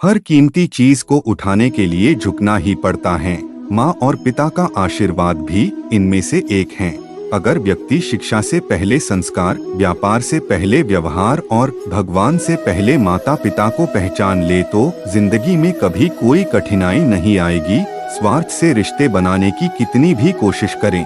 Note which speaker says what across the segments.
Speaker 1: हर कीमती चीज को उठाने के लिए झुकना ही पड़ता है। माँ और पिता का आशीर्वाद भी इनमें से एक है। अगर व्यक्ति शिक्षा से पहले संस्कार, व्यापार से पहले व्यवहार और भगवान से पहले माता पिता को पहचान ले तो जिंदगी में कभी कोई कठिनाई नहीं आएगी। स्वार्थ से रिश्ते बनाने की कितनी भी कोशिश करें,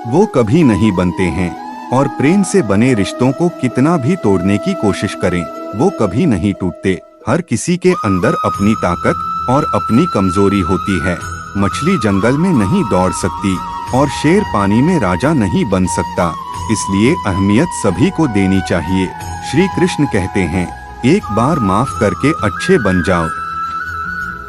Speaker 1: वो कभी नहीं बनते हैं, और प्रेम से बने रिश्तों को कितना भी तोड़ने की कोशिश करें, वो कभी नहीं टूटते। हर किसी के अंदर अपनी ताकत और अपनी कमजोरी होती है। मछली जंगल में नहीं दौड़ सकती और शेर पानी में राजा नहीं बन सकता, इसलिए अहमियत सभी को देनी चाहिए। श्री कृष्ण कहते हैं, एक बार माफ करके अच्छे बन जाओ,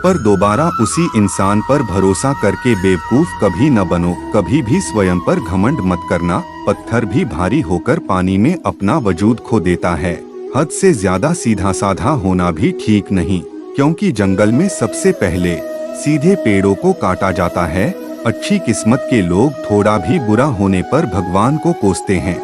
Speaker 1: पर दोबारा उसी इंसान पर भरोसा करके बेवकूफ कभी न बनो। कभी भी स्वयं पर घमंड मत करना। पत्थर भी भारी होकर पानी में अपना वजूद खो देता है। हद से ज्यादा सीधा साधा होना भी ठीक नहीं, क्योंकि जंगल में सबसे पहले सीधे पेड़ों को काटा जाता है। अच्छी किस्मत के लोग थोड़ा भी बुरा होने पर भगवान को कोसते हैं,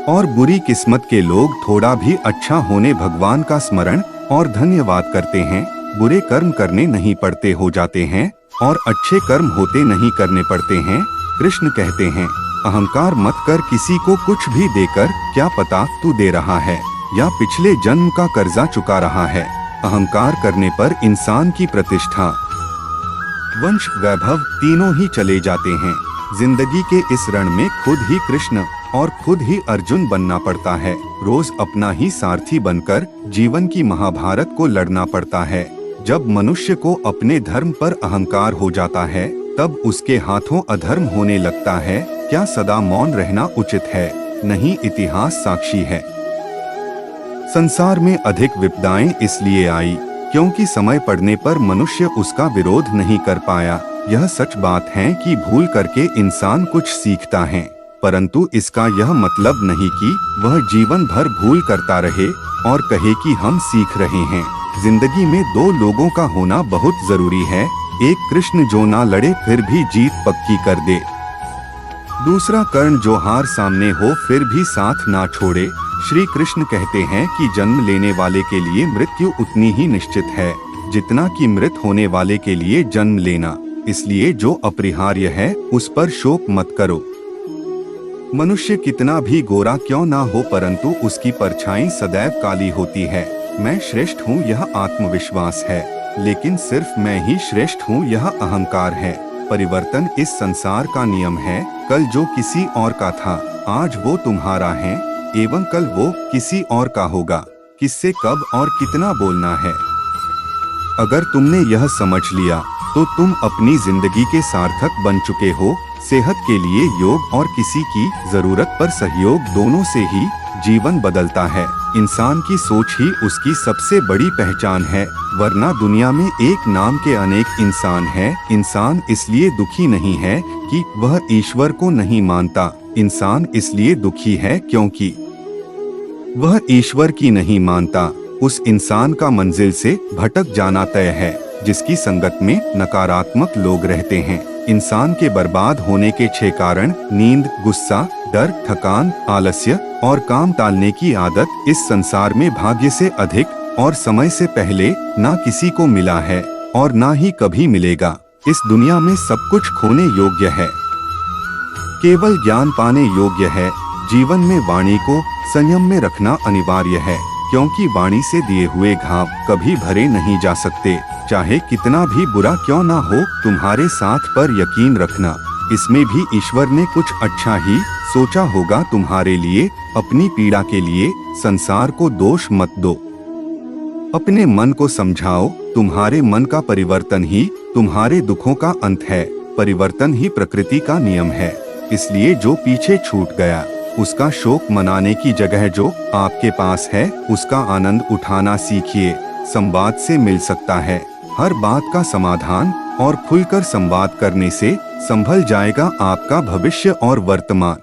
Speaker 1: और बुरी किस्मत के लोग थोड़ा भी अच्छा होने भगवान का स्मरण और धन्यवाद करते हैं। बुरे कर्म करने नहीं पड़ते हो जाते हैं, और अच्छे कर्म होते नहीं करने पड़ते हैं। कृष्ण कहते हैं, अहंकार मत कर किसी को कुछ भी देकर, क्या पता तू दे रहा है या पिछले जन्म का कर्जा चुका रहा है। अहंकार करने पर इंसान की प्रतिष्ठा, वंश, वैभव तीनों ही चले जाते हैं। जिंदगी के इस रण में खुद ही कृष्ण और खुद ही अर्जुन बनना पड़ता है। रोज अपना ही सारथी बनकर जीवन की महाभारत को लड़ना पड़ता है। जब मनुष्य को अपने धर्म पर अहंकार हो जाता है, तब उसके हाथों अधर्म होने लगता है। क्या सदा मौन रहना उचित है? नहीं, इतिहास साक्षी है। संसार में अधिक विपदाएं इसलिए आई क्योंकि समय पड़ने पर मनुष्य उसका विरोध नहीं कर पाया। यह सच बात है कि भूल करके इंसान कुछ सीखता है, परंतु इसका यह मतलब नहीं कि वह जीवन भर भूल करता रहे और कहे कि हम सीख रहे हैं। जिंदगी में दो लोगों का होना बहुत जरूरी है। एक कृष्ण जो ना लड़े फिर भी जीत पक्की कर दे, दूसरा कर्ण जो हार सामने हो फिर भी साथ ना छोड़े। श्री कृष्ण कहते हैं कि जन्म लेने वाले के लिए मृत्यु उतनी ही निश्चित है जितना कि मृत होने वाले के लिए जन्म लेना। इसलिए जो अपरिहार्य है उस पर शोक मत करो। मनुष्य कितना भी गोरा क्यों ना हो, परंतु उसकी परछाई सदैव काली होती है। मैं श्रेष्ठ हूँ यह आत्मविश्वास है, लेकिन सिर्फ मैं ही श्रेष्ठ हूँ यह अहंकार है। परिवर्तन इस संसार का नियम है। कल जो किसी और का था, आज वो तुम्हारा है, एवं कल वो किसी और का होगा। किससे कब और कितना बोलना है। अगर तुमने यह समझ लिया तो तुम अपनी जिंदगी के सार्थक बन चुके हो। सेहत के लिए योग और किसी की जरूरत पर सहयोग, दोनों से ही जीवन बदलता है। इंसान की सोच ही उसकी सबसे बड़ी पहचान है, वरना दुनिया में एक नाम के अनेक इंसान हैं। इंसान इसलिए दुखी नहीं है कि वह ईश्वर को नहीं मानता। इंसान इसलिए दुखी है क्योंकि वह ईश्वर की नहीं मानता। उस इंसान का मंजिल से भटक जाना तय है जिसकी संगत में नकारात्मक लोग रहते हैं। इंसान के बर्बाद होने के 6 कारण: नींद, गुस्सा, डर, थकान, आलस्य और काम टालने की आदत इस संसार में भाग्य से अधिक और समय से पहले ना किसी को मिला है और ना ही कभी मिलेगा। इस दुनिया में सब कुछ खोने योग्य है, केवल ज्ञान पाने योग्य है। जीवन में वाणी को संयम में रखना अनिवार्य है, क्योंकि वाणी से दिए हुए घाव कभी भरे नहीं जा सकते। चाहे कितना भी बुरा क्यों ना हो, तुम्हारे साथ पर यकीन रखना, इसमें भी ईश्वर ने कुछ अच्छा ही सोचा होगा तुम्हारे लिए। अपनी पीड़ा के लिए संसार को दोष मत दो, अपने मन को समझाओ। तुम्हारे मन का परिवर्तन ही तुम्हारे दुखों का अंत है। परिवर्तन ही प्रकृति का नियम है। इसलिए जो पीछे छूट गया उसका शोक मनाने की जगह जो आपके पास है उसका आनंद उठाना सीखिए। संवाद से मिल सकता है हर बात का समाधान, और खुलकर संवाद करने से संभल जाएगा आपका भविष्य और वर्तमान।